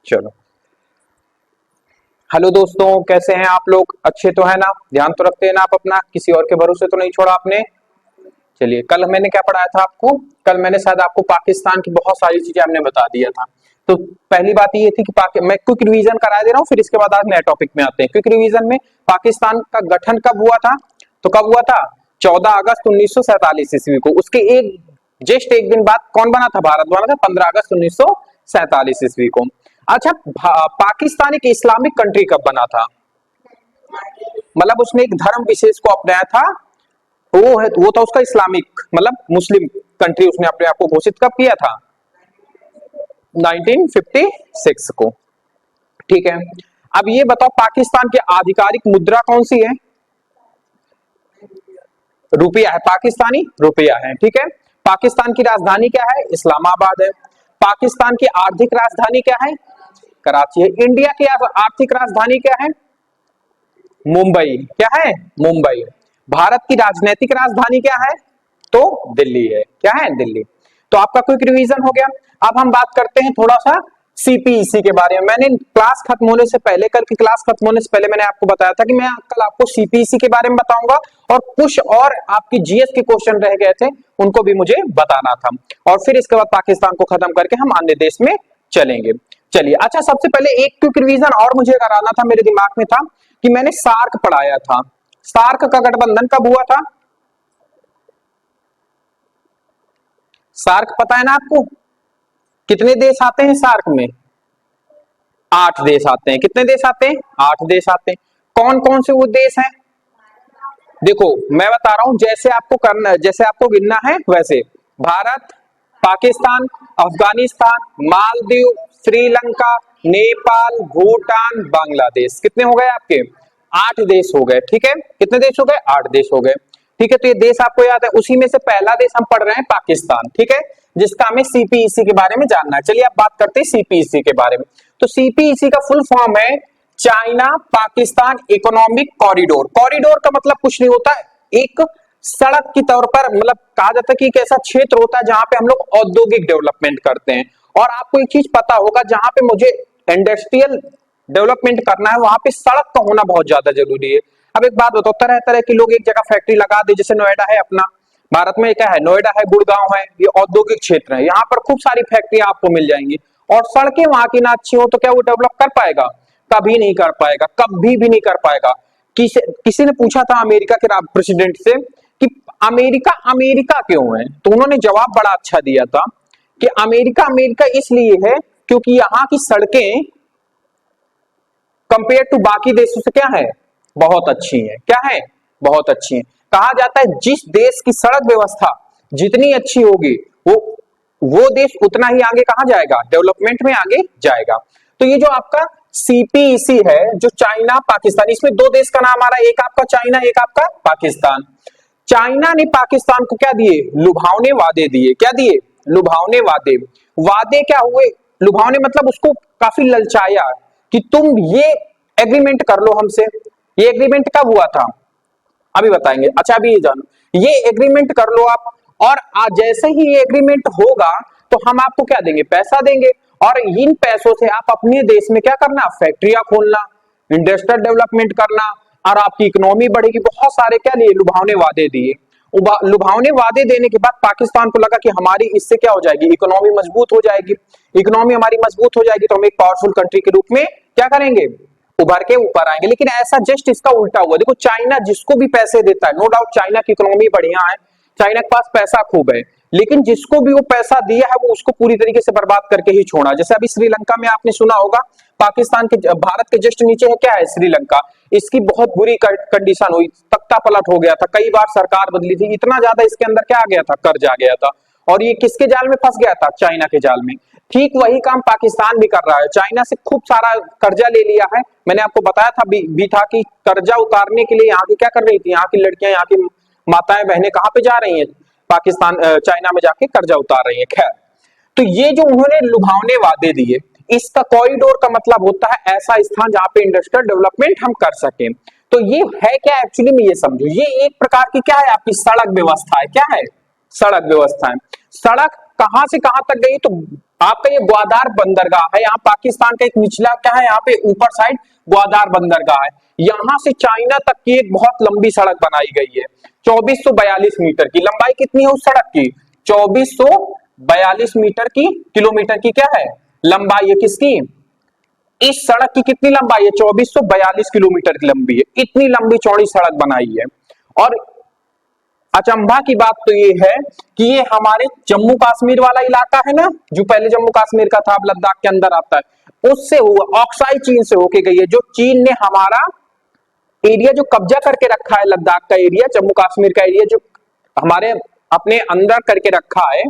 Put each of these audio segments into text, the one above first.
चलो, हेलो दोस्तों, कैसे हैं आप लोग? अच्छे तो है ना? ध्यान तो रखते हैं ना आप अपना? किसी और के भरोसे तो नहीं छोड़ा आपने? चलिए, कल मैंने क्या पढ़ाया था आपको? कल मैंने शायद आपको पाकिस्तान की बहुत सारी चीजें हमने बता दिया था। तो पहली बात ये थी कि मैं क्विक रिवीजन करा दे रहा हूँ, फिर इसके बाद आज नए टॉपिक में आते हैं। क्विक रिवीजन में पाकिस्तान का गठन कब हुआ था? तो कब हुआ था? 14 अगस्त 1947 ईस्वी को। उसके जस्ट एक दिन बाद कौन बना था? भारत बना था 15 अगस्त 1947 ईस्वी को। अच्छा, पाकिस्तान एक इस्लामिक कंट्री कब बना था? मतलब उसने एक धर्म विशेष को अपनाया था, वो था उसका इस्लामिक, मतलब मुस्लिम कंट्री उसने अपने आप को घोषित कब किया था? 1956 को। ठीक है, अब ये बताओ पाकिस्तान की आधिकारिक मुद्रा कौन सी है? रुपया है, पाकिस्तानी रुपया है। ठीक है, पाकिस्तान की राजधानी क्या है? इस्लामाबाद है। पाकिस्तान की आर्थिक राजधानी क्या है? कराची है। इंडिया की आर्थिक राजधानी क्या है? मुंबई। क्या है? मुंबई। भारत की राजनीतिक राजधानी क्या है? तो दिल्ली है। क्या है? दिल्ली। तो आपका क्विक रिवीजन हो गया। अब हम बात करते हैं थोड़ा सा सीपीईसी के बारे में। मैंने क्लास खत्म होने से पहले, कल की क्लास खत्म होने से पहले मैंने आपको बताया था कि मैं कल आपको सीपीईसी के बारे में बताऊंगा, और कुछ और आपकी जीएस के क्वेश्चन रह गए थे, उनको भी मुझे बताना था, और फिर इसके बाद पाकिस्तान को खत्म करके हम अन्य देश में चलेंगे। चलिए, अच्छा, सबसे पहले एक क्विक रिवीजन और मुझे कराना था, मेरे दिमाग में था कि मैंने सार्क पढ़ाया था। सार्क का गठबंधन कब हुआ था? सार्क पता है ना आपको? कितने देश आते हैं सार्क में? 8 देश आते हैं। कितने देश आते हैं? 8 देश आते हैं। कौन कौन से वो देश हैं? देखो, मैं बता रहा हूं, जैसे आपको करना, जैसे आपको गिनना है वैसे। भारत, पाकिस्तान, अफगानिस्तान, मालदीव, श्रीलंका, नेपाल, भूटान, बांग्लादेश। कितने हो गए आपके? 8 देश हो गए। ठीक है, कितने देश हो गए? 8 देश हो गए। ठीक है, तो ये देश आपको याद है। उसी में से पहला देश हम पढ़ रहे हैं पाकिस्तान। ठीक है, जिसका हमें सीपीईसी के बारे में जानना है। चलिए अब बात करते हैं सीपीईसी के बारे में। तो सीपीईसी का फुल फॉर्म है China Pakistan economic corridor. Corridor का मतलब कुछ नहीं होता है, एक सड़क की तौर पर, मतलब कहा जाता है कि एक ऐसा क्षेत्र होता है जहां पे हम लोग औद्योगिक डेवलपमेंट करते हैं। और आपको एक चीज पता होगा, जहां पे मुझे इंडस्ट्रियल डेवलपमेंट करना है, वहां पे सड़क का होना बहुत ज्यादा जरूरी है। अब एक बात बताओ, तरह तरह के लोग एक जगह फैक्ट्री लगा दे, जैसे नोएडा है अपना, भारत में क्या है? नोएडा है, गुड़गांव है, ये औद्योगिक क्षेत्र है, यहाँ पर खूब सारी फैक्ट्रियां आपको मिल जाएंगी, और सड़कें वहां की ना अच्छी हो तो क्या वो डेवलप कर पाएगा? कभी नहीं कर पाएगा, कभी भी नहीं कर पाएगा। किसी ने पूछा था अमेरिका के प्रेसिडेंट से कि अमेरिका अमेरिका क्यों है, तो उन्होंने जवाब बड़ा अच्छा दिया था कि अमेरिका अमेरिका इसलिए है क्योंकि यहाँ की सड़कें कंपेयर टू बाकी देशों से क्या है? बहुत अच्छी है। क्या है? बहुत अच्छी है। कहा जाता है जिस देश की सड़क व्यवस्था जितनी अच्छी होगी, वो देश उतना ही आगे कहां जाएगा? डेवलपमेंट में आगे जाएगा। तो ये जो आपका सीपीईसी है, जो चाइना पाकिस्तान, इसमें 2 देश का नाम आ रहा है, एक आपका चाइना, एक आपका पाकिस्तान। चाइना ने पाकिस्तान को क्या दिए? लुभावने वादे दिए। क्या दिए? लुभावने वादे। वादे क्या हुए? लुभावने मतलब उसको काफी ललचाया कि तुम ये एग्रीमेंट कर लो हमसे। ये एग्रीमेंट कब हुआ था? अभी बताएंगे। अच्छा, अभी ये जानो, ये एग्रीमेंट कर लो आप, और जैसे ही ये एग्रीमेंट होगा तो हम आपको क्या देंगे? पैसा देंगे, और इन पैसों से आप अपने देश में क्या करना? फैक्ट्रियां खोलना, इंडस्ट्रियल डेवलपमेंट करना, और आपकी इकोनॉमी बढ़ेगी। बहुत सारे क्या लिए? लुभावने वादे दिए। लुभावने वादे देने के बाद पाकिस्तान को लगा कि हमारी इससे क्या हो जाएगी? इकोनॉमी मजबूत हो जाएगी। इकोनॉमी हमारी मजबूत हो जाएगी तो हम एक पावरफुल कंट्री के रूप में क्या करेंगे? उभर के ऊपर आएंगे। लेकिन ऐसा जस्ट इसका उल्टा हुआ। देखो, चाइना जिसको भी पैसे देता है, नो डाउट चाइना की इकोनॉमी बढ़िया है, चाइना के पास पैसा खूब है, लेकिन जिसको भी वो पैसा दिया है वो उसको पूरी तरीके से बर्बाद करके ही छोड़ा। जैसे अभी श्रीलंका में आपने सुना होगा, पाकिस्तान के, भारत के जस्ट नीचे है क्या है? श्रीलंका। इसकी बहुत बुरी कंडीशन हुई, तख्ता पलट हो गया था, कई बार सरकार बदली थी, इतना ज्यादा इसके अंदर क्या आ गया था? कर्ज आ गया था, और ये किसके जाल में फंस गया था? चाइना के जाल में। ठीक वही काम पाकिस्तान भी कर रहा है, चाइना से खूब सारा कर्जा ले लिया है। मैंने आपको बताया था भी था कि कर्जा उतारने के लिए यहाँ की क्या कर रही थी? यहाँ की लड़कियां, यहाँ की माताएं बहनें कहां पे जा रही हैं? पाकिस्तान, चाइना में जाके कर्जा उतार रही है। खैर, तो ये जो उन्होंने लुभावने वादे दिए, इसका कॉरिडोर का मतलब होता है ऐसा स्थान जहां पे इंडस्ट्रियल डेवलपमेंट हम कर सकें। तो ये है क्या एक्चुअली में? ये समझो, ये एक प्रकार की क्या है? आपकी सड़क व्यवस्था है। क्या है? सड़क व्यवस्था है। सड़क कहां से कहां तक गई? तो आपका ये ग्वादार बंदरगाह है, यहाँ पाकिस्तान का एक निचला क्या है, यहाँ पे ऊपर साइड ग्वादार बंदरगाह है। यहां से चाइना तक की एक बहुत लंबी सड़क बनाई गई है, 2442 मीटर की। लंबाई कितनी है उस सड़क की? 2442 मीटर की, किलोमीटर की क्या है लंबाई है किसकी? इस सड़क की कितनी लंबाई है? 2442 किलोमीटर की लंबी है। इतनी लंबी चौड़ी सड़क बनाई है। और अचंभा की बात तो ये है कि ये हमारे जम्मू कश्मीर वाला इलाका है ना, जो पहले जम्मू कश्मीर का था, अब लद्दाख के अंदर आता है, उससे हुआ, ऑक्साई चीन से होके गई है। जो चीन ने हमारा एरिया जो कब्जा करके रखा है, लद्दाख का एरिया, जम्मू कश्मीर का एरिया जो हमारे अपने अंदर करके रखा है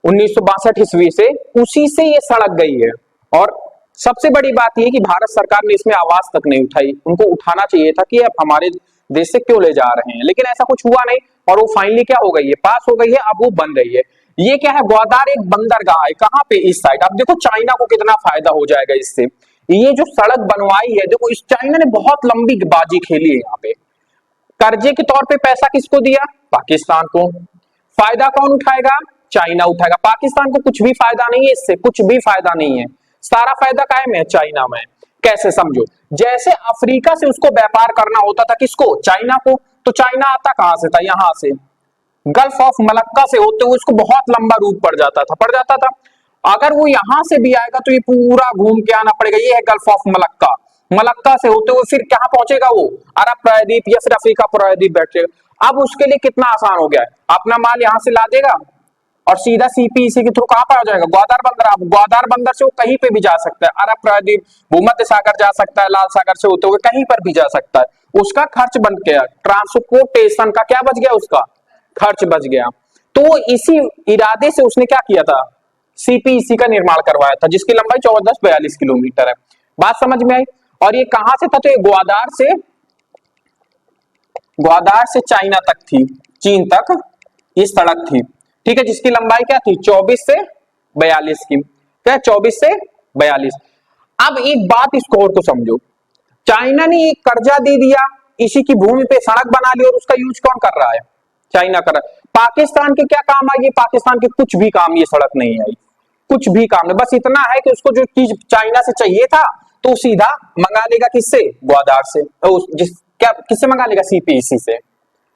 1962 ईस्वी से, उसी से ये सड़क गई है। और सबसे बड़ी बात यह कि भारत सरकार ने इसमें आवाज तक नहीं उठाई। उनको उठाना चाहिए था कि अब हमारे देश से क्यों ले जा रहे हैं, लेकिन ऐसा कुछ हुआ नहीं। और वो फाइनली क्या हो गई है, पास हो गई है, अब वो बन रही है। ये क्या है, ग्वादार एक बंदरगाह है, कहां पे? इस साइड। अब देखो चाइना को कितना फायदा हो जाएगा इससे। ये जो सड़क बनवाई है, देखो इस चाइना ने बहुत लंबी बाजी खेली है यहाँ पे। कर्जे के तौर पे पैसा किसको दिया? पाकिस्तान को। फायदा कौन उठाएगा? चाइना उठाएगा। पाकिस्तान को कुछ भी फायदा नहीं है इससे, कुछ भी फायदा नहीं है। सारा फायदा काहे में है? चाइना में। कैसे? समझो, जैसे अफ्रीका से उसको व्यापार करना होता था, किसको? चाइना को। तो चाइना आता कहां से था? यहां से, गल्फ ऑफ मलक्का से होते हुए उसको बहुत लंबा रूट पड़ जाता था। अगर वो यहां से भी आएगा तो ये पूरा घूम के आना पड़ेगा। ये है गल्फ ऑफ मलक्का। मलक्का से होते हुए फिर कहां पहुंचेगा वो? अरब प्रायद्वीप या फिर अफ्रीका प्रायद्वीप बैठेगा। अब उसके लिए कितना आसान हो गया है, अपना माल यहां से ला देगा और सीधा सीपीईसी के थ्रू कहां पर आ जाएगा? ग्वादार बंदर। अब ग्वादार बंदर से वो कहीं पे भी जा सकता है, अरब प्रायद्वीप, भूमध्य सागर जा सकता है, लाल सागर से होते हुए कहीं पर भी जा सकता है। उसका खर्च बन गया, ट्रांसपोर्टेशन का क्या बच गया? उसका खर्च बच गया। तो इसी इरादे से उसने क्या किया था? सीपीईसी का निर्माण करवाया था, जिसकी लंबाई 1442 किलोमीटर है। बात समझ में आई? और ये कहां से था? तो ये ग्वादार से चाइना तक थी, चीन तक ये सड़क थी, ठीक है, जिसकी लंबाई क्या थी? 24 से 42 की। क्या? 24 से 42। अब एक बात इसको और को समझो, चाइना ने एक कर्जा दे दिया, इसी की भूमि पे सड़क बना ली, और उसका यूज कौन कर रहा है? चाइना कर रहा है। पाकिस्तान के क्या काम आई? पाकिस्तान के कुछ भी काम ये सड़क नहीं आई, कुछ भी काम नहीं। बस इतना है कि उसको जो चीज चाइना से चाहिए था तो सीधा मंगा लेगा, किससे? ग्वादार से। किससे मंगा लेगा? सीपीईसी से।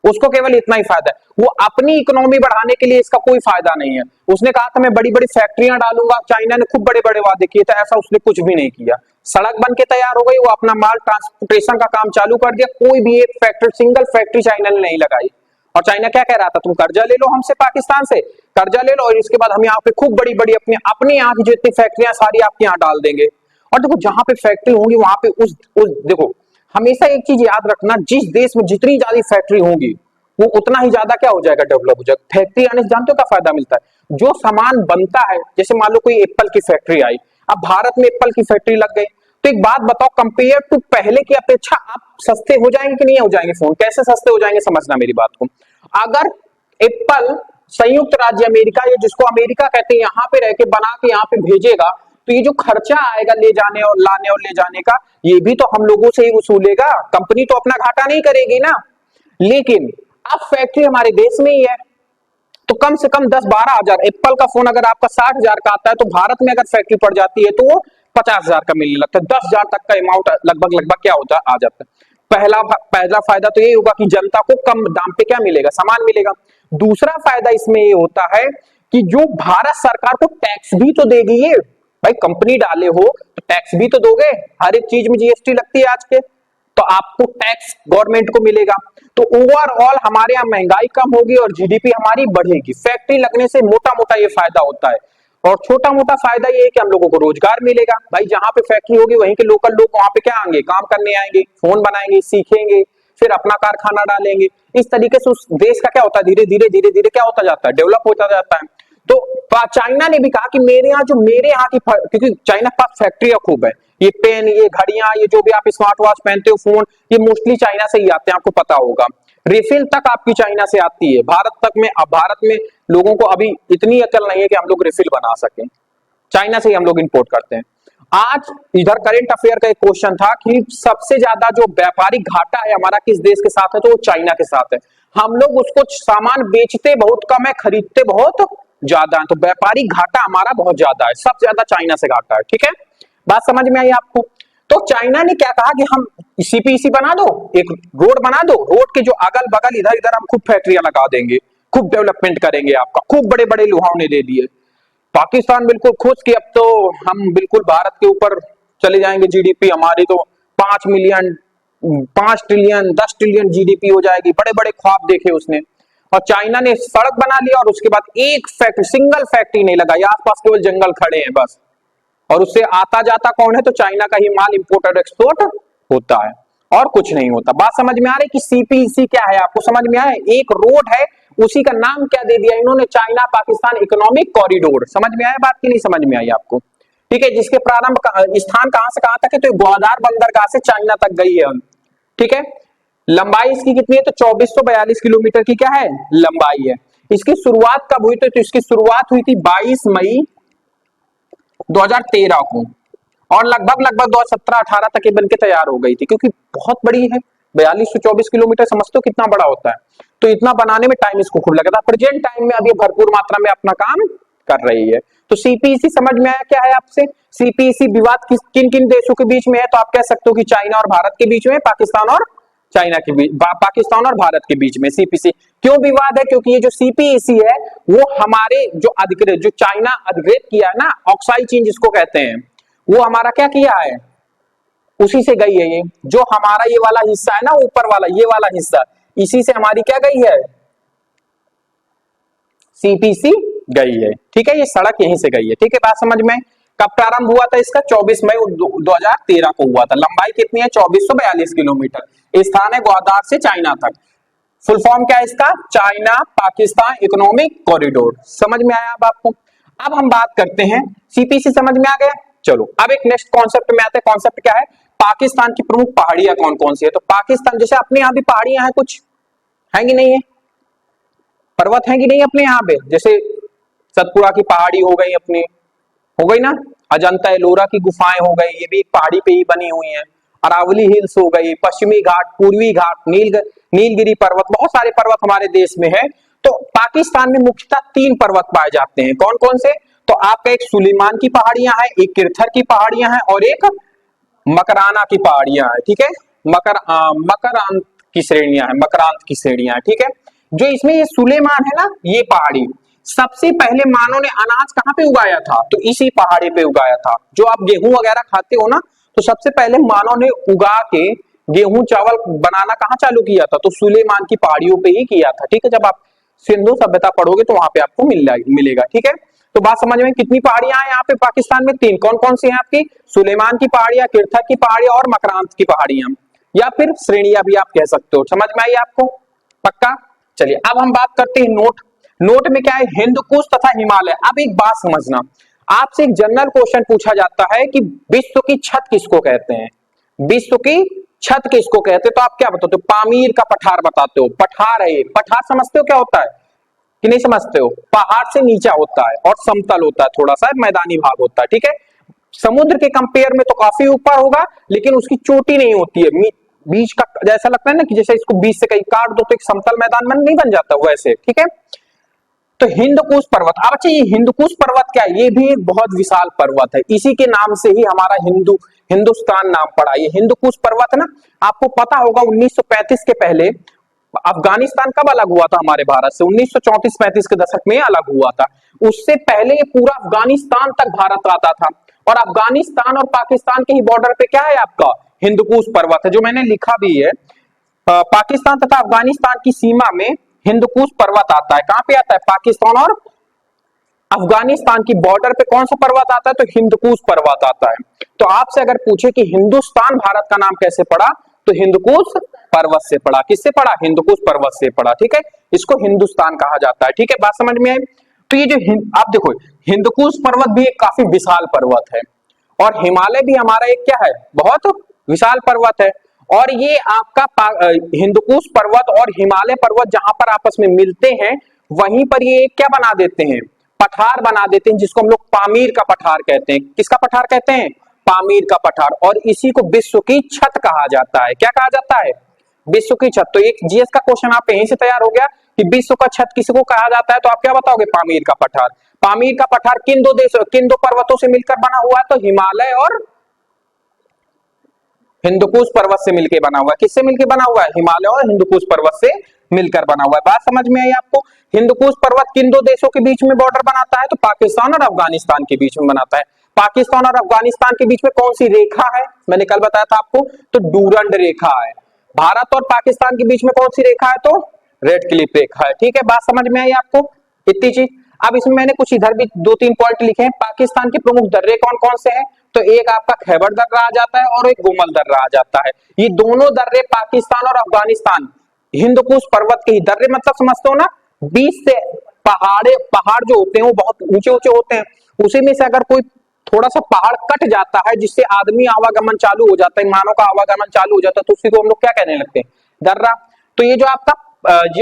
उसको केवल इतना ही फायदा है। वो अपनी इकोनॉमी बढ़ाने के लिए इसका कोई फायदा नहीं है। उसने कहा था मैं बड़ी बड़ी फैक्ट्रियां डालूंगा, चाइना ने खूब बड़े बड़े वादे किए थे, ऐसा उसने कुछ भी नहीं किया। सड़क बन के तैयार हो गई, वो अपना माल ट्रांसपोर्टेशन का काम चालू कर दिया, कोई भी एक फैक्ट्री, सिंगल फैक्ट्री चाइना ने नहीं लगाई। और चाइना क्या कह रहा था? तुम कर्जा ले लो हमसे, पाकिस्तान से कर्जा ले लो, और इसके बाद हम यहाँ पे खूब बड़ी बड़ी अपनी यहाँ की जितनी फैक्ट्रियां सारी आपके यहाँ डाल देंगे। और देखो जहां पे फैक्ट्री होंगी वहां पे उस देखो हमेशा एक चीज याद रखना, जिस देश में जितनी ज्यादा फैक्ट्री होंगी वो उतना ही ज्यादा क्या हो जाएगा? डेवलप हो जाएगा। फैक्ट्री आने से जानते हो क्या फायदा मिलता है? जो सामान बनता है, जैसे मान लो कोई एप्पल की फैक्ट्री आई, अब भारत में एप्पल की फैक्ट्री लग गई, तो एक बात बताओ, कंपेयर टू पहले की अपेक्षा आप सस्ते हो जाएंगे कि नहीं हो जाएंगे? फोन कैसे सस्ते हो जाएंगे, समझना मेरी बात को। अगर एप्पल संयुक्त राज्य अमेरिका, या जिसको अमेरिका कहते हैं, यहाँ पे रह के बना के यहाँ पे भेजेगा, तो ये जो खर्चा आएगा ले जाने और लाने और ले जाने का, ये भी तो हम लोगों से ही वसूलेगा। कंपनी तो अपना घाटा नहीं करेगी ना। लेकिन अब फैक्ट्री हमारे देश में ही है, तो कम से कम 10-12 हजार, एप्पल का फोन अगर आपका 60,000 का आता है, तो भारत में अगर फैक्ट्री पड़ जाती है तो वो 50,000 का मिलने लगता है। 10,000 तक का अमाउंट लगभग क्या होता है? आ जाता है। पहला फायदा तो ये होगा कि जनता को कम दाम पे क्या मिलेगा? सामान मिलेगा। दूसरा फायदा इसमें ये होता है कि जो भारत सरकार को टैक्स भी तो देगी ये। भाई कंपनी डाले हो तो टैक्स भी तो दोगे, हर एक चीज में जीएसटी लगती है आज के, तो आपको टैक्स गवर्नमेंट को मिलेगा। तो ओवरऑल हमारे यहाँ महंगाई कम होगी और जीडीपी हमारी बढ़ेगी। फैक्ट्री लगने से मोटा मोटा ये फायदा होता है। और छोटा मोटा फायदा ये है कि हम लोगों को रोजगार मिलेगा। भाई जहां पे फैक्ट्री होगी वहीं के लोकल लोग वहां पे क्या आएंगे? काम करने आएंगे, फोन बनाएंगे, सीखेंगे, फिर अपना कारखाना डालेंगे। इस तरीके से उस देश का क्या होता है? धीरे धीरे क्या होता जाता है? डेवलप होता जाता है। तो चाइना ने भी कहा कि मेरे यहाँ की, क्योंकि चाइना के पास फैक्ट्रियां खूब है, ये पेन, ये घड़ियां, ये जो भी आप स्मार्ट वॉच पहनते हो, फोन, ये मोस्टली चाइना से ही आते हैं, आपको पता होगा। रिफिल तक आपकी चाइना से आती है। भारत तक में, अब भारत में लोगों को अभी इतनी अकल नहीं है कि हम लोग रिफिल बना सकें, चाइना से ही हम लोग इंपोर्ट करते हैं। आज इधर करंट अफेयर का एक क्वेश्चन था कि सबसे ज्यादा जो व्यापारिक घाटा है हमारा किस देश के साथ है, तो वो चाइना के साथ है। हम लोग उसको सामान बेचते बहुत कम है, खरीदते बहुत ज्यादा है, तो व्यापारिक घाटा हमारा बहुत ज्यादा है, सबसे ज्यादा चाइना से घाटा है। ठीक है, बात समझ में आई आपको? तो चाइना ने क्या कहा कि हम सीपीईसी बना दो, एक रोड बना दो, रोड के जो अगल बगल इधर इधर हम खूब फैक्ट्रियां लगा देंगे, खूब डेवलपमेंट करेंगे आपका, खूब बड़े बड़े लुहावने दे दिए। पाकिस्तान बिल्कुल खुश कि अब तो हम बिल्कुल भारत के ऊपर चले जाएंगे, जीडीपी हमारी तो 5 मिलियन 5 ट्रिलियन 10 ट्रिलियन जीडीपी हो जाएगी, बड़े बड़े ख्वाब देखे उसने। और चाइना ने सड़क बना लिया और उसके बाद एक फैक्ट्री, सिंगल फैक्ट्री नहीं लगाई, आसपास केवल जंगल खड़े हैं बस, और उससे आता जाता कौन है? तो चाइना का ही माल इंपोर्ट और एक्सपोर्ट होता है और कुछ नहीं होता। बात समझ में आ रही कि सीपीईसी क्या है? आपको समझ में आया? एक रोड है, उसी का नाम क्या दे दिया इन्होंने? China Pakistan economic corridor. समझ में आया बात की नहीं समझ में आई आपको? ठीक है, जिसके प्रारंभ स्थान कहां से कहां तक है? तो ग्वादार बंदरगाह से चाइना तक गई है। ठीक है, लंबाई इसकी कितनी है? तो 2442 किलोमीटर की क्या है? लंबाई है। इसकी शुरुआत कब हुई? तो इसकी शुरुआत हुई थी 22 मई 2013 को, और लगभग 2017-18 तक ये बनके तैयार हो गई थी, क्योंकि बहुत बड़ी है, 4224 किलोमीटर, समझते हो कितना बड़ा होता है। तो इतना बनाने में टाइम इसको खूब लगा था। प्रेजेंट टाइम में अभी भरपूर मात्रा में अपना काम कर रही है। तो सीपीईसी समझ में आया क्या है आपसे? सीपीईसी विवाद किन किन देशों के बीच में है? तो आप कह सकते हो कि चाइना और भारत के बीच में, पाकिस्तान और चाइना के बीच, पाकिस्तान और भारत के बीच में सीपीसी। क्यों विवाद है? क्योंकि ये जो सीपीईसी है वो हमारे जो अधिकृत, जो चाइना अधिकृत किया है ना, ऑक्साई चीन जिसको कहते हैं, वो हमारा क्या किया है? उसी से गई है ये, जो हमारा ये वाला हिस्सा है ना, ऊपर वाला ये वाला हिस्सा, इसी से हमारी क्या गई है? सीपीसी गई है। ठीक है, ये सड़क यहीं से गई है। ठीक है, बात समझ में? कब प्रारंभ हुआ था इसका? 24 मई 2013 को हुआ था। लंबाई कितनी है? 2442 किलोमीटर। स्थान है ग्वादार से चाइना तक। फुल फॉर्म क्या है इसका? China Pakistan economic corridor. समझ में आया अब आपको? अब हम बात करते हैं, सीपीसी समझ में आ गया। चलो अब एक नेक्स्ट कॉन्सेप्ट में आते हैं। कॉन्सेप्ट क्या है? पाकिस्तान की प्रमुख पहाड़ियां कौन कौन सी है? तो पाकिस्तान, जैसे अपने यहां भी पहाड़ियां हैं, कुछ है कि नहीं है? पर्वत है कि नहीं अपने यहाँ पे? जैसे सतपुड़ा की पहाड़ी हो गई अपनी, हो गई ना, अजंता एलोरा की गुफाएं हो गई, ये भी एक पहाड़ी पे ही बनी हुई हैं। अरावली हिल्स हो गई, पश्चिमी घाट, पूर्वी घाट, नीलगिरी पर्वत, बहुत सारे पर्वत हमारे देश में है। तो पाकिस्तान में मुख्यतः 3 पर्वत पाए जाते हैं। कौन कौन से? तो आपका एक सुलेमान की पहाड़ियां हैं, एक किरथर की पहाड़ियां हैं, और एक मकराना की पहाड़ियां हैं। ठीक है, मकरांत की श्रेणियां हैं, मकरांत की श्रेणियां हैं। ठीक है, जो इसमें ये सुलेमान है ना, ये पहाड़ी, सबसे पहले मानव ने अनाज कहां पे उगाया था? तो इसी पहाड़ी पे उगाया था। जो आप गेहूं वगैरह खाते हो ना, तो सबसे पहले मानव ने उगा के गेहूं चावल बनाना कहां चालू किया था? तो सुलेमान की पहाड़ियों पे ही किया था। ठीक है, जब आप सिंधु सभ्यता पढ़ोगे तो वहां पे आपको मिलेगा। ठीक है, तो बात समझ में? कितनी पहाड़ियां हैं यहाँ पे पाकिस्तान में? 3। कौन कौन सी हैं आपकी? सुलेमान की पहाड़ियां, किरथक की पहाड़ियां और मकरांत की पहाड़ियां, या फिर श्रेणियां भी आप कह सकते हो। समझ में आई आपको? पक्का? चलिए अब हम बात करते हैं नोट। नोट में क्या है? हिंद कुश तथा हिमालय। अब एक बात समझना, आपसे एक जनरल क्वेश्चन पूछा जाता है कि विश्व की छत किसको कहते हैं? विश्व की छत किसको कहते हैं? तो आप क्या बताते हो? पामीर का पठार बताते हो। पठार है, पठार समझते हो क्या होता है कि नहीं समझते हो? पहाड़ से नीचा होता है और समतल होता है, थोड़ा सा मैदानी भाग होता है। ठीक है, समुद्र के कंपेयर में तो काफी ऊपर होगा, लेकिन उसकी चोटी नहीं होती है, बीच का, जैसा लगता है ना कि जैसे इसको बीच से कहीं काट दो तो एक समतल मैदान में नहीं बन जाता, वैसे। ठीक है, तो हिंदकुश पर्वत। अब अच्छा, ये हिंदकुश पर्वत क्या है? ये भी एक बहुत विशाल पर्वत है, इसी के नाम से ही हमारा हिंदुस्तान नाम पड़ा। ये हिंदकुश पर्वत है ना, आपको पता होगा 1935 के पहले अफगानिस्तान कब अलग हुआ था हमारे भारत से? 1934-35 के दशक में अलग हुआ था। उससे पहले ये पूरा अफगानिस्तान तक भारत आता था, और अफगानिस्तान और पाकिस्तान के ही बॉर्डर पे क्या है आपका? हिंदकुश पर्वत है, जो मैंने लिखा भी है। पाकिस्तान तथा अफगानिस्तान की सीमा में हिंदकुश पर्वत आता है। कहां पे आता है? पाकिस्तान और अफगानिस्तान की बॉर्डर पे कौन सा पर्वत आता है? तो हिंदकुश पर्वत आता है। तो आपसे अगर पूछे कि हिंदुस्तान भारत का नाम कैसे पड़ा, तो हिंदकुश पर्वत से पड़ा। किससे पड़ा? हिंदकुश पर्वत से पड़ा। ठीक है, इसको हिंदुस्तान कहा जाता है। ठीक है, बात समझ में आई? तो ये जो आप देखो, हिंदकुश पर्वत भी एक काफी विशाल पर्वत है, और हिमालय भी हमारा एक क्या है? बहुत विशाल पर्वत है। और ये आपका हिंदकुश पर्वत और हिमालय पर्वत जहां पर आपस में मिलते हैं, वहीं पर ये क्या बना देते हैं? पठार बना देते हैं, जिसको हम लोग पामीर का पठार कहते हैं। किसका पठार कहते हैं? पामीर का पठार। और इसी को विश्व की छत कहा जाता है। क्या कहा जाता है? विश्व की छत। तो एक जीएस का क्वेश्चन आप यहीं से तैयार हो गया कि विश्व का छत किसको कहा जाता है, तो आप क्या बताओगे, पामीर का पठार। पामीर का पठार किन दो देशों, किन दो पर्वतों से मिलकर बना हुआ है, तो हिमालय और हिंदुकुश पर्वत से मिलकर बना हुआ है। किससे मिलकर बना हुआ है, हिमालय और हिंदुकुश पर्वत से मिलकर बना हुआ है। बात समझ में आई आपको। हिंदुकुश पर्वत किन दो देशों के बीच में बॉर्डर बनाता है, तो पाकिस्तान और अफगानिस्तान के बीच में बनाता है। पाकिस्तान और अफगानिस्तान के बीच में कौन सी रेखा है, मैंने कल बताया था आपको, तो डूरंड रेखा है। भारत और पाकिस्तान के बीच में कौन सी रेखा है, तो रेड क्लिफ रेखा है। ठीक है, बात समझ में आई आपको इतनी चीज। अब इसमें मैंने कुछ इधर भी 2-3 पॉइंट लिखे हैं। पाकिस्तान के प्रमुख दर्रे कौन कौन से हैं, तो एक आपका खैबर दर्रा आ जाता है और एक गुमल दर्रा आ जाता है। ये दोनों दर्रे पाकिस्तान और अफगानिस्तान हिंदकुश पर्वत के ही दर्रे, मतलब समझते हो ना, 20 से पहाड़ जो होते हैं वो बहुत ऊंचे ऊंचे होते हैं। उसी में से अगर कोई थोड़ा सा पहाड़ कट जाता है जिससे आदमी आवागमन चालू हो जाता है, मानव का आवागमन चालू हो जाता है, तो उसी को हम लोग क्या कहने लगते हैं, दर्रा। तो ये जो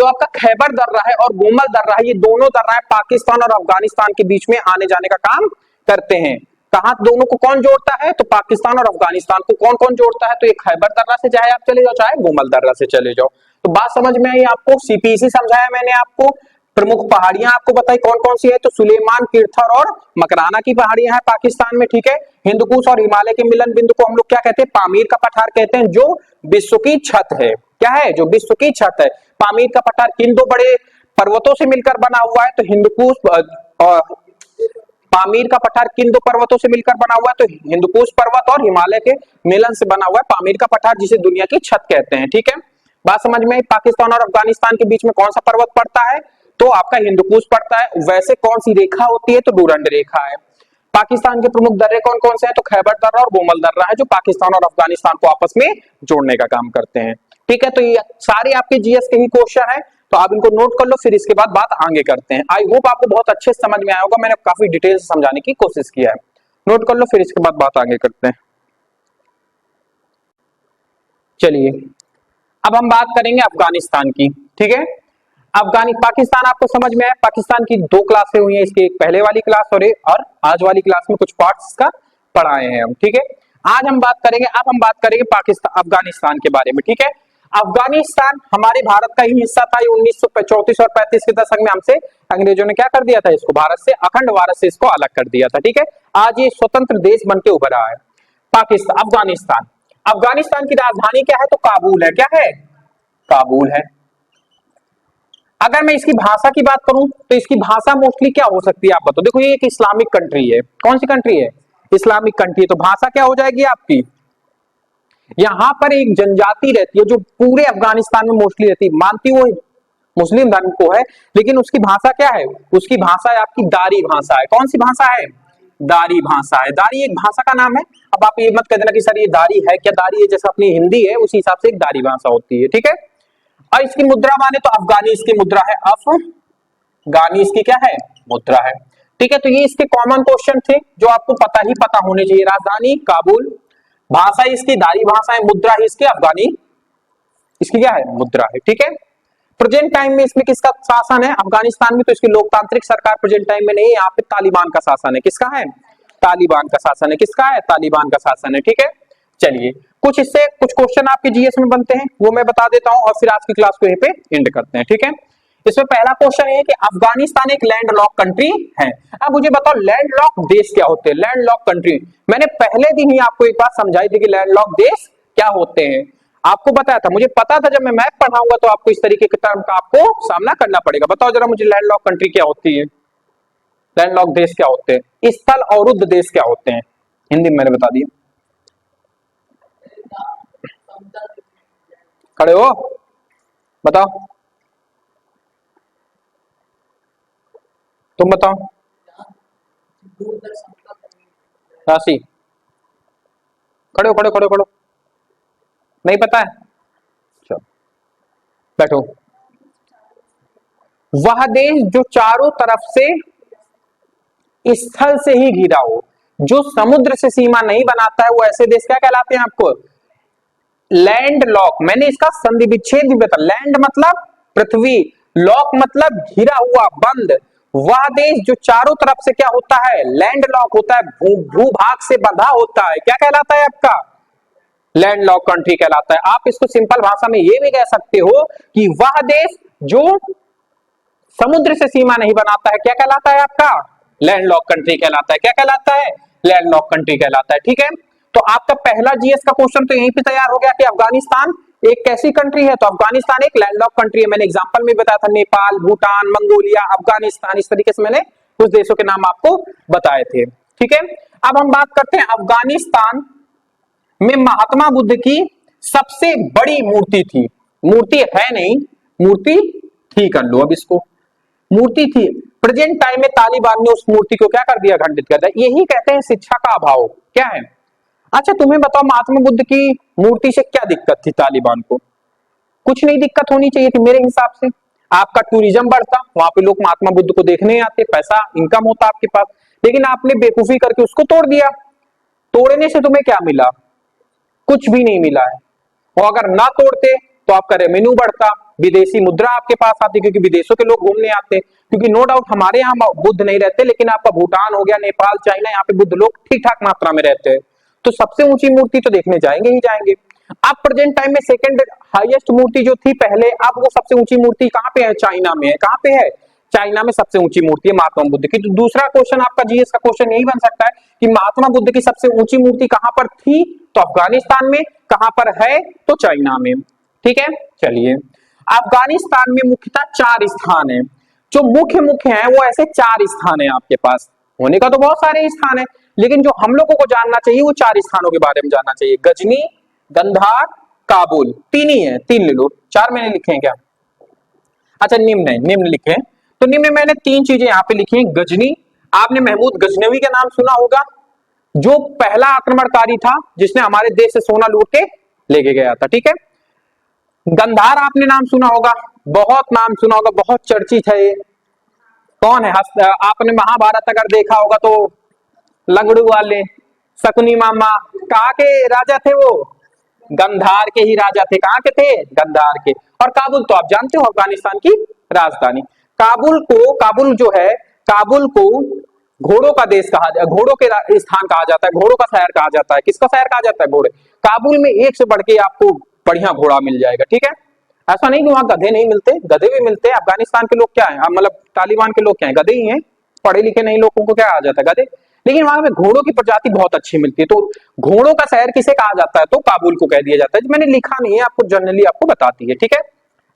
आपका खैबर दर्रा है और गोमल दर्रा है, ये दोनों दर्रा पाकिस्तान और अफगानिस्तान के बीच में आने जाने का काम करते हैं। कहा दोनों को कौन जोड़ता है, तो पाकिस्तान और अफगानिस्तान को कौन कौन जोड़ता है, तो ये खैबर दर्रा से चाहे आप चले जाओ, चाहे गोमल दर्रा से चले जाओ। तो बात समझ में आई आपको, सीपीसी समझाया मैंने आपको, प्रमुख पहाड़ियां आपको बताई कौन कौन सी है, तो सुलेमान, किरथर और मकराना की पहाड़ियां हैं पाकिस्तान में। ठीक है, हिंदकुश और हिमालय के मिलन बिंदु को हम लोग क्या कहते हैं, पामीर का पठार कहते हैं, जो विश्व की छत है। क्या है, जो विश्व की छत है। पामीर का पठार किन दो बड़े पर्वतों से मिलकर बना हुआ है, तो हिंदकुश और पामीर का पठार किन दो पर्वतों से मिलकर बना हुआ है, तो हिंदकुश पर्वत और हिमालय के मिलन से बना हुआ है पामीर का पठार, जिसे दुनिया की छत कहते हैं। ठीक है, बात समझ में आई। पाकिस्तान और अफगानिस्तान के बीच में कौन सा पर्वत पड़ता है, तो आपका हिंदकुश पड़ता है। वैसे कौन सी रेखा होती है, तो डूरंड रेखा है। पाकिस्तान के प्रमुख दर्रे कौन कौन से हैं, तो खैबर दर्रा और गोमल दर्रा है, जो पाकिस्तान और अफगानिस्तान को आपस में जोड़ने का काम करते हैं। ठीक है, तो ये सारे आपके जीएस के ही क्वेश्चन है, तो आप इनको नोट कर लो, फिर इसके बाद बात आगे करते हैं। आई होप आपको बहुत अच्छे से समझ में आया होगा, मैंने काफी डिटेल से समझाने की कोशिश किया है। नोट कर लो, फिर इसके बाद बात आगे करते हैं। चलिए, अब हम बात करेंगे अफगानिस्तान की। ठीक है, पाकिस्तान आपको समझ में आया। पाकिस्तान की 2 क्लासें हुई हैं, इसकी एक पहले वाली क्लास और आज वाली क्लास में कुछ पार्ट्स का पढ़ाए हैं हम। ठीक है, आज हम बात करेंगे, अब हम बात करेंगे पाकिस्तान अफगानिस्तान के बारे में। ठीक है, अफगानिस्तान हमारे भारत का ही हिस्सा था। 1934 और 35 के दशक में हमसे अंग्रेजों ने क्या कर दिया था, इसको भारत से, अखंड भारत से इसको अलग कर दिया था। ठीक है, आज ये स्वतंत्र देश बनके उभरा है पाकिस्तान। अफगानिस्तान की राजधानी क्या है, तो काबुल है। क्या है, काबुल है। अगर मैं इसकी भाषा की बात करूं, तो इसकी भाषा मोस्टली क्या हो सकती है, आप बताओ। देखो, ये एक इस्लामिक कंट्री है। कौन सी कंट्री है, इस्लामिक कंट्री है। तो भाषा क्या हो जाएगी आपकी, यहां पर एक जनजाति रहती है जो पूरे अफगानिस्तान में मोस्टली रहती है, मानती वो मुस्लिम धर्म को है, लेकिन उसकी भाषा क्या है, उसकी भाषा है आपकी दारी भाषा है। कौन सी भाषा है, दारी भाषा है। दारी एक भाषा का नाम है। अब आप ये मत कह देना कि सर ये दारी है क्या, दारी है जैसा अपनी हिंदी है उसी हिसाब से एक दारी भाषा होती है। ठीक है, और इसकी मुद्रा माने तो अफगानी इसकी मुद्रा है, अफगानी इसकी क्या है, मुद्रा है। ठीक है, तो ये इसके कॉमन क्वेश्चन थे जो आपको पता होने चाहिए। राजधानी काबुल, भाषा इसकी दारी भाषा है, मुद्रा है इसकी अफगानी, इसकी क्या है, मुद्रा है। ठीक है, प्रेजेंट टाइम में इसमें किसका शासन है, अफगानिस्तान में तो इसकी लोकतांत्रिक सरकार प्रेजेंट टाइम में नहीं है, यहाँ पे तालिबान का शासन है। किसका है, तालिबान का शासन है। किसका है, तालिबान का शासन है। ठीक है, चलिए, कुछ इससे कुछ क्वेश्चन आपके जीएस में बनते हैं, वो मैं बता देता हूं और फिर आज की क्लास को यहीं पे एंड करते हैं। ठीक है, इसमें पहला क्वेश्चन है कि अफगानिस्तान एक लैंडलॉक कंट्री है। अब मुझे बताओ लैंडलॉक देश क्या होते हैं, लैंडलॉक कंट्री। मैंने पहले दिन ही आपको एक बात समझाई थी कि लैंडलॉक देश क्या होते हैं, आपको बताया था, मुझे पता था जब मैं मैप पढ़ाऊंगा तो आपको इस तरीके के टर्म का आपको सामना करना पड़ेगा। बताओ जरा मुझे लैंडलॉक कंट्री क्या होती है, लैंडलॉक देश क्या होते हैं, स्थल अवरुद्ध देश क्या होते हैं, हिंदी में मैंने बता दिया। खड़े हो, बताओ, तुम बताओ। राशि, खड़े हो, खड़े खड़े खड़ो, नहीं पता है, चलो बैठो। वह देश जो चारों तरफ से स्थल से ही घिरा हो, जो समुद्र से सीमा नहीं बनाता है, वो ऐसे देश क्या कहलाते हैं आपको, लैंड लॉक। मैंने इसका संधि विच्छेद भी बता, लैंड मतलब पृथ्वी, लॉक मतलब घिरा हुआ, बंद। वह देश जो चारों तरफ से क्या होता है, लैंड लॉक होता है, भूभाग से बंधा होता है, क्या कहलाता है आपका, लैंड लॉक कंट्री कहलाता है। आप इसको सिंपल भाषा में ये भी कह सकते हो कि वह देश जो समुद्र से सीमा नहीं बनाता है, क्या कहलाता है आपका? लैंडलॉक कंट्री कहलाता है। क्या कहलाता है? लैंडलॉक कंट्री कहलाता है। ठीक है, तो आपका पहला जीएस का क्वेश्चन तो यहीं पे तैयार हो गया कि अफगानिस्तान एक कैसी कंट्री है, तो अफगानिस्तान एक लैंडलॉक कंट्री है। मैंने एग्जांपल में बताया था, नेपाल, भूटान, मंगोलिया, अफगानिस्तान, इस तरीके से मैंने कुछ देशों के नाम आपको बताए थे। ठीक है, अब हम बात करते हैं अफगानिस्तान में महात्मा बुद्ध की सबसे बड़ी मूर्ति थी। मूर्ति है नहीं, मूर्ति थी कर लो, अब इसको मूर्ति थी। प्रेजेंट टाइम में तालिबान ने उस मूर्ति को क्या कर दिया? खंडित कर दिया। यही कहते हैं शिक्षा का अभाव। क्या है? अच्छा तुम्हें बताओ, महात्मा बुद्ध की मूर्ति से क्या दिक्कत थी तालिबान को? कुछ नहीं दिक्कत होनी चाहिए थी मेरे हिसाब से। आपका टूरिज्म बढ़ता, वहां पे लोग महात्मा बुद्ध को देखने आते, पैसा इनकम होता आपके पास, लेकिन आपने बेवकूफी करके उसको तोड़ दिया। तोड़ने से तुम्हें क्या मिला? कुछ भी नहीं मिला है। और अगर ना तोड़ते तो आपका रेवेन्यू बढ़ता, विदेशी मुद्रा आपके पास आती, क्योंकि विदेशों के लोग घूमने आते। क्योंकि नो डाउट हमारे यहाँ बुद्ध नहीं रहते, लेकिन आपका भूटान हो गया, नेपाल, चाइना, यहाँ पे बुद्ध लोग ठीक ठाक मात्रा में रहते हैं, तो सबसे ऊंची मूर्ति तो देखने जाएंगे ही जाएंगे। अब प्रेजेंट टाइम में सेकंड हाईएस्ट मूर्ति जो थी पहले, अब वो सबसे ऊंची मूर्ति कहाँ पे है? चाइना में है। कहाँ पे है? चाइना में सबसे ऊंची मूर्ति है महात्मा बुद्ध की। तो दूसरा क्वेश्चन आपका जीएस का क्वेश्चन यही बन सकता है कि महात्मा बुद्ध की सबसे ऊंची मूर्ति कहां पर थी? तो अफगानिस्तान में। कहां पर है? तो चाइना में। ठीक है, चलिए अफगानिस्तान में मुख्यतः 4 स्थान है। जो मुख्य मुख्य है वो ऐसे 4 स्थान है आपके पास। होने का तो बहुत सारे स्थान है, लेकिन जो हम लोगों को जानना चाहिए वो 4 स्थानों के बारे में जानना चाहिए। गजनी, गंधार, काबुल, 3 ही है, 3 ले लो। 4 मैंने लिखे हैं क्या? अच्छा निम्न है, निम्न लिखे हैं। तो निम्न में मैंने 3 चीजें यहाँ पे लिखी हैं। गजनी, आपने महमूद गजनवी का नाम सुना होगा, जो पहला आक्रमणकारी था जिसने हमारे देश से सोना लूट के लेके गया था। ठीक है, गंधार आपने नाम सुना होगा, बहुत नाम सुना होगा, बहुत चर्चित है ये। कौन है? आपने महाभारत अगर देखा होगा तो लंगड़ू वाले शकुनी मामा कहाँ के राजा थे? वो गंधार के ही राजा थे। कहाँ के थे? गंधार के। और काबुल तो आप जानते हो अफगानिस्तान की राजधानी। काबुल जो है, काबुल को घोड़ों का देश कहा, घोड़ों के स्थान कहा जाता है, घोड़ों का शहर कहा जाता है। किसका शहर कहा जाता है? घोड़े। काबुल में एक से बढ़ के आपको बढ़िया घोड़ा मिल जाएगा। ठीक है, ऐसा नहीं कि वहां गधे नहीं मिलते, गधे भी मिलते हैं। अफगानिस्तान के लोग क्या है, मतलब तालिबान के लोग क्या है? गधे ही हैं। पढ़े लिखे नहीं लोगों को क्या आ जाता है? गधे। लेकिन वहां पे घोड़ों की प्रजाति बहुत अच्छी मिलती है। तो घोड़ों का शहर किसे कहा जाता है? तो काबुल को कह दिया जाता है। मैंने लिखा नहीं है, आपको जनरली आपको बताती है। ठीक है,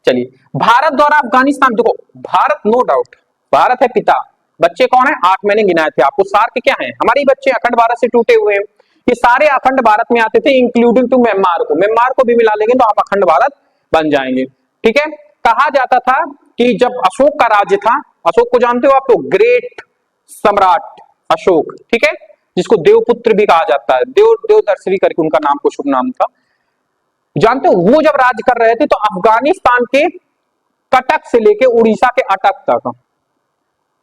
चलिए भारत द्वारा अफगानिस्तान, देखो भारत नो डाउट, भारत है पिता, बच्चे कौन है? 8 मैंने गिनाए थे आपको। सार्क क्या है? हमारे बच्चे अखंड भारत से टूटे हुए हैं। ये सारे अखंड भारत में आते थे, इंक्लूडिंग टू म्यांमार को। म्यांमार को भी मिला लेंगे तो आप अखंड भारत बन जाएंगे। ठीक है, कहा जाता था कि जब अशोक का राज्य था, अशोक को जानते हो आप, तो ग्रेट सम्राट अशोक, ठीक है, जिसको देवपुत्र भी कहा जाता है, देवदर्शी करके उनका नाम, को शुभ नाम था, जानते हो? वो जब राज कर रहे थे तो अफगानिस्तान के कटक से लेके उड़ीसा के अटक तक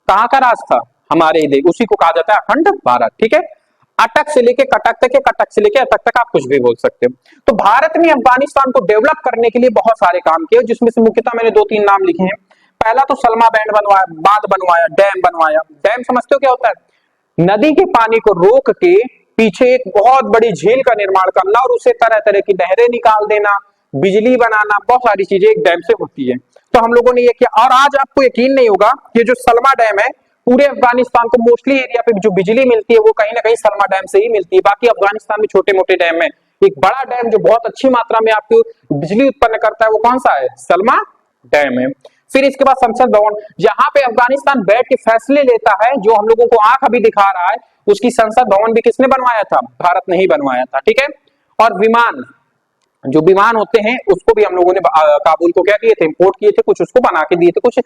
कहां का राज था? हमारे ही, उसी को कहा जाता है अखंड भारत। ठीक है, अटक से लेके कटक तक, कटक से लेके अटक तक, आप कुछ भी बोल सकते हो। तो भारत ने अफगानिस्तान को डेवलप करने के लिए बहुत सारे काम किए, जिसमें से मुख्यतः मैंने 2-3 नाम लिखे हैं। पहला तो सलमा बैंड बनवाया, बांध बनवाया, डैम बनवाया। डैम समझते हो क्या होता है? नदी के पानी को रोक के पीछे एक बहुत बड़ी झील का निर्माण करना और उसे तरह तरह की नहरें निकाल देना, बिजली बनाना, बहुत सारी चीजें एक डैम से होती है। तो हम लोगों ने ये किया। और आज आपको यकीन नहीं होगा, ये जो सलमा डैम है, पूरे अफगानिस्तान को मोस्टली एरिया पे जो बिजली मिलती है वो कहीं ना कहीं सलमा डैम से ही मिलती है। बाकी अफगानिस्तान में छोटे मोटे डैम है, एक बड़ा डैम जो बहुत अच्छी मात्रा में आपको बिजली उत्पन्न करता है वो कौन सा है? सलमा डैम है। फिर इसके बाद संसद भवन, जहां पे अफगानिस्तान बैठ के फैसले लेता है, जो हम लोगों को आंख अभी दिखा रहा है, उसकी संसद भवन भी किसने बनवाया था? भारत ने ही बनवाया था। ठीक है, और विमान, जो विमान होते हैं उसको भी हम लोगों ने काबुल को क्या किए थे? इंपोर्ट किए थे, कुछ उसको बना के दिए थे, कुछ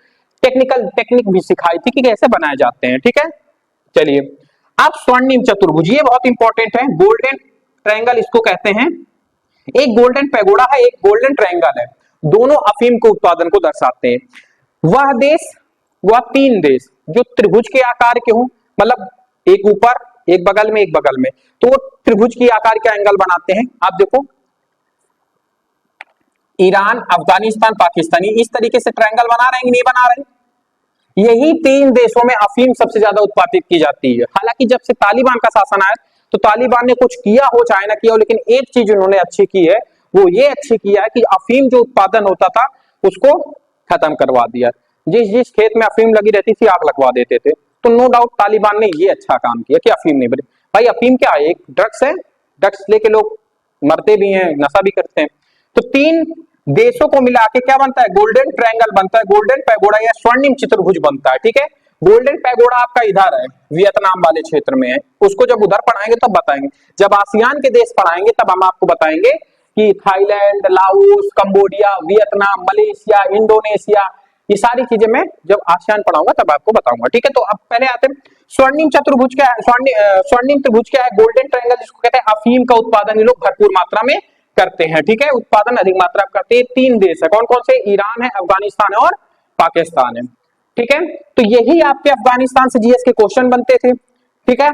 टेक्निक भी सिखाई थी कि कैसे बनाए जाते हैं। ठीक है, चलिए अब स्वर्णिम चतुर्भुज, ये बहुत इंपॉर्टेंट है। गोल्डन ट्रायंगल इसको कहते हैं। एक गोल्डन पैगोडा है, एक गोल्डन ट्रायंगल है, दोनों अफीम के उत्पादन को दर्शाते हैं। वह 3 देश जो त्रिभुज के आकार के हों, मतलब एक ऊपर, एक बगल में, एक बगल में, तो वो त्रिभुज की आकार के एंगल बनाते हैं। आप देखो ईरान, अफगानिस्तान, पाकिस्तान, इस तरीके से ट्रायंगल बना रहे हैं कि नहीं बना रहे? यही 3 देशों में अफीम सबसे ज्यादा उत्पादित की जाती है। हालांकि जब से तालिबान का शासन आया तो तालिबान ने कुछ किया हो चाहे ना किया हो, लेकिन एक चीज उन्होंने अच्छी की है, वो ये अच्छी किया है कि अफीम जो उत्पादन होता था उसको खत्म करवा दिया। जिस जिस खेत में अफीम लगी रहती थी आग लगवा देते थे। तो नो डाउट तालिबान ने ये अच्छा काम किया कि अफीम नहीं बनी। भाई अफीम क्या है, एक ड्रग्स है, ड्रग्स लेके लोग मरते भी हैं, नशा भी करते हैं। तो तीन देशों को मिला के क्या बनता है, गोल्डन ट्रायंगल बनता है, गोल्डन पैगोडा या स्वर्णिम चतुर्भुज बनता है। ठीक है, गोल्डन पैगोडा आपका इधर है, वियतनाम वाले क्षेत्र में है। उसको जब उधर पढ़ाएंगे तब बताएंगे, जब आसियान के देश पढ़ाएंगे तब हम आपको बताएंगे कि Thailand, Laos, Cambodia, Vietnam, Malaysia, Indonesia, ये सारी चीजें मैं जब आसियान पढ़ाऊंगा तब आपको बताऊंगा। ठीक है, तो अब पहले आते हैं स्वर्णिम चतुर्भुज क्या है, स्वर्णिम त्रिभुज क्या है, गोल्डन ट्रायंगल जिसको कहते हैं। अफीम का उत्पादन ये लोग भरपूर मात्रा में करते हैं। ठीक है, उत्पादन अधिक मात्रा में करते हैं। तीन देश है, कौन कौन से, ईरान है, अफगानिस्तान है और पाकिस्तान है। ठीक है, तो यही आपके अफगानिस्तान से जीएस के क्वेश्चन बनते थे। ठीक है,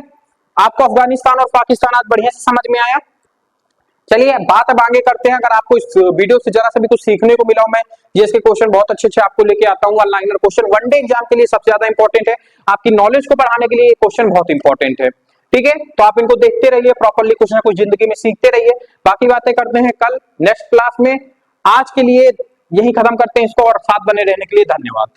आपको अफगानिस्तान और पाकिस्तान आज बढ़िया से समझ में आया। चलिए बात अब आगे करते हैं। अगर आपको इस वीडियो से जरा सा भी कुछ सीखने को मिला हो, मैं जीएस के क्वेश्चन बहुत अच्छे अच्छे आपको लेके आता हूँ। One liner question one day exam के लिए सबसे ज्यादा इंपॉर्टेंट है, आपकी नॉलेज को बढ़ाने के लिए ये क्वेश्चन बहुत इंपॉर्टेंट है। ठीक है, तो आप इनको देखते रहिए प्रॉपर्ली, कुछ ना कुछ जिंदगी में सीखते रहिए। बाकी बातें करते हैं कल नेक्स्ट क्लास में। आज के लिए यही खत्म करते हैं इसको, और साथ बने रहने के लिए धन्यवाद।